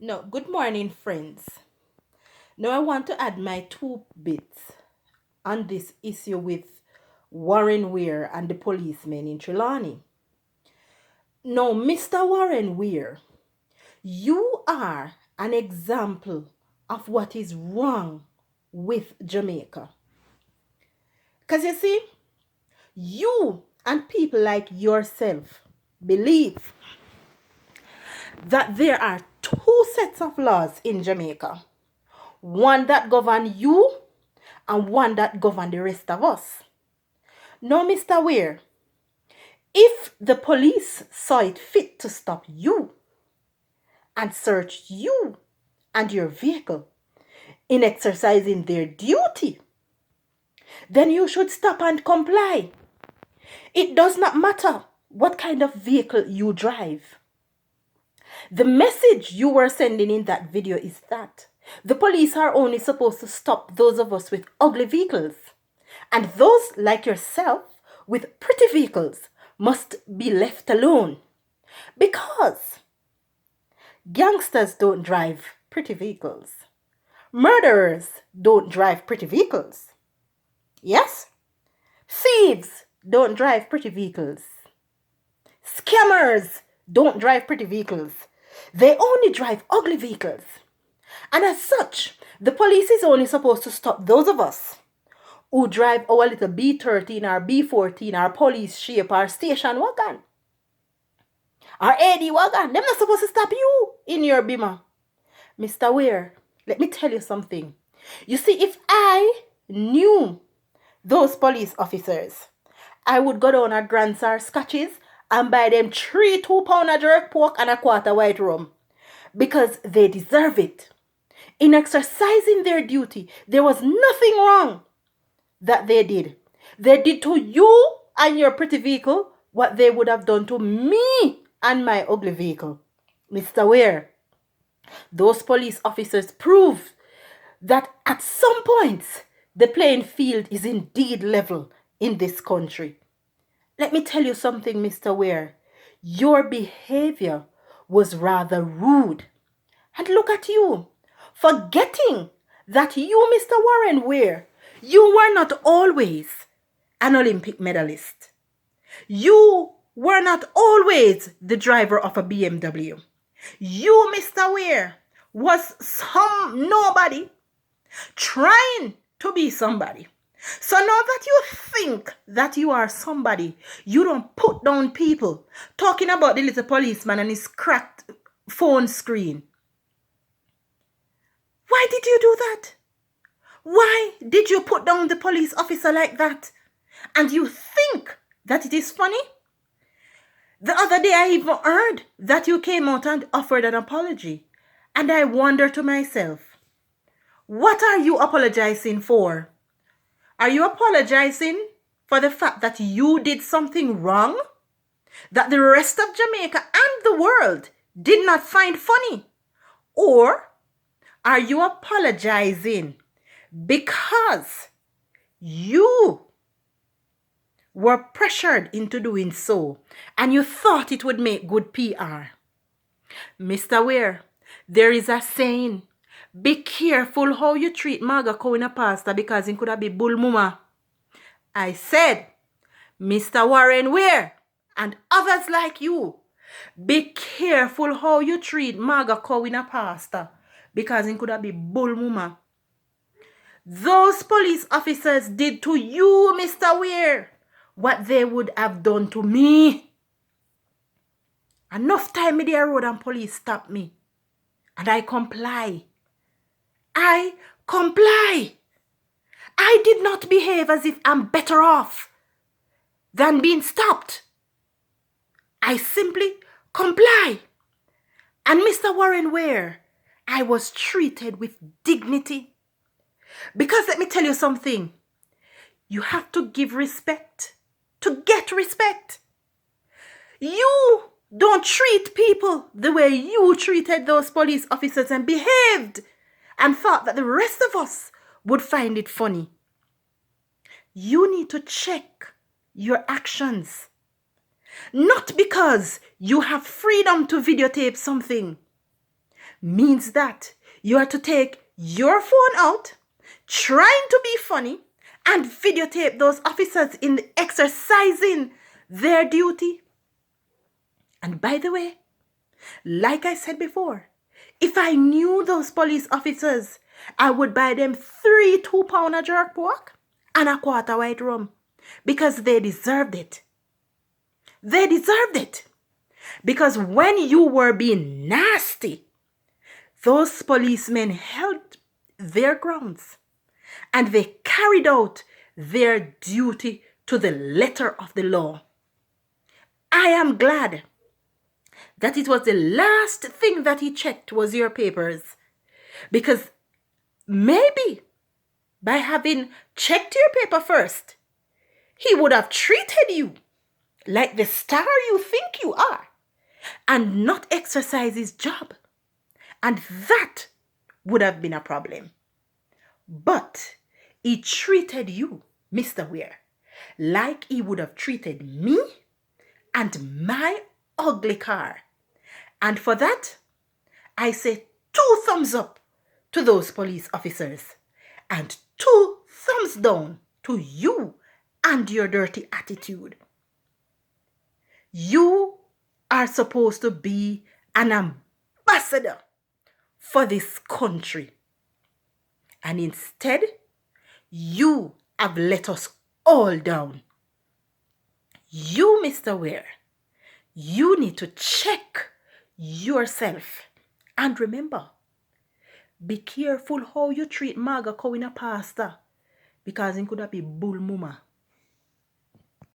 No, good morning, friends. Now I want to add my two bits on this issue with Warren Weir and the policemen in Trelawney. Now, Mr. Warren Weir, you are an example of what is wrong with Jamaica. Because you see, you and people like yourself believe that there are two sets of laws in Jamaica, one that govern you and one that govern the rest of us. Now, Mr. Weir, if the police saw it fit to stop you and search you and your vehicle in exercising their duty, then you should stop and comply. It does not matter what kind of vehicle you drive. The message you were sending in that video is that the police are only supposed to stop those of us with ugly vehicles, and those like yourself with pretty vehicles must be left alone. Because gangsters don't drive pretty vehicles. Murderers don't drive pretty vehicles. Yes? Thieves don't drive pretty vehicles. Scammers don't drive pretty vehicles. They only drive ugly vehicles. And as such, the police is only supposed to stop those of us who drive our little B13 or B14 or police shape or station wagon or AD wagon. They're not supposed to stop you in your bima. Mr. Weir, let me tell you something. You see, if I knew those police officers, I would go down at Grants or Scotches and buy them 3 2-pounder jerk pork and a quarter white rum. Because they deserve it. In exercising their duty, there was nothing wrong that they did. They did to you and your pretty vehicle what they would have done to me and my ugly vehicle. Mr. Weir, those police officers prove that at some points the playing field is indeed level in this country. Let me tell you something, Mr. Weir. Your behavior was rather rude. And look at you, forgetting that you, Mr. Warren Weir, you were not always an Olympic medalist. You were not always the driver of a BMW. You, Mr. Weir, was some nobody trying to be somebody. So now that you think that you are somebody, you don't put down people talking about the little policeman and his cracked phone screen. Why did you do that? Why did you put down the police officer like that? And you think that it is funny? The other day I even heard that you came out and offered an apology. And I wonder to myself, what are you apologizing for? Are you apologizing for the fact that you did something wrong that the rest of Jamaica and the world did not find funny? Or are you apologizing because you were pressured into doing so and you thought it would make good PR? Mr. Weir, there is a saying, be careful how you treat Maga cow in a pastor because it could have been bull mama. I said, Mr. Warren Weir and others like you, be careful how you treat Maga cow in a pastor because it could have been bull mama. Those police officers did to you, Mr. Weir, what they would have done to me. Enough time me there road and police stop me. And I comply. I comply. I did not behave as if I'm better off than being stopped. I simply comply. And Mr. Warren Weir, I was treated with dignity. Because let me tell you something. You have to give respect to get respect. You don't treat people the way you treated those police officers and behaved and thought that the rest of us would find it funny. You need to check your actions. Not because you have freedom to videotape something, means that you are to take your phone out, trying to be funny, and videotape those officers in exercising their duty. And by the way, like I said before, if I knew those police officers, I would buy them 3 2-pounder jerk pork and a quarter white rum, because they deserved it. They deserved it. Because when you were being nasty, those policemen held their grounds and they carried out their duty to the letter of the law. I am glad that it was the last thing that he checked was your papers, because maybe by having checked your paper first, he would have treated you like the star you think you are and not exercise his job. And that would have been a problem. But he treated you, Mr. Weir, like he would have treated me and my ugly car. And for that, I say 2 thumbs up to those police officers and 2 thumbs down to you and your dirty attitude. You are supposed to be an ambassador for this country. And instead, you have let us all down. You, Mr. Weir, you need to check yourself. And remember, be careful how you treat Marga cow in a pastor, because it could have been bull mama.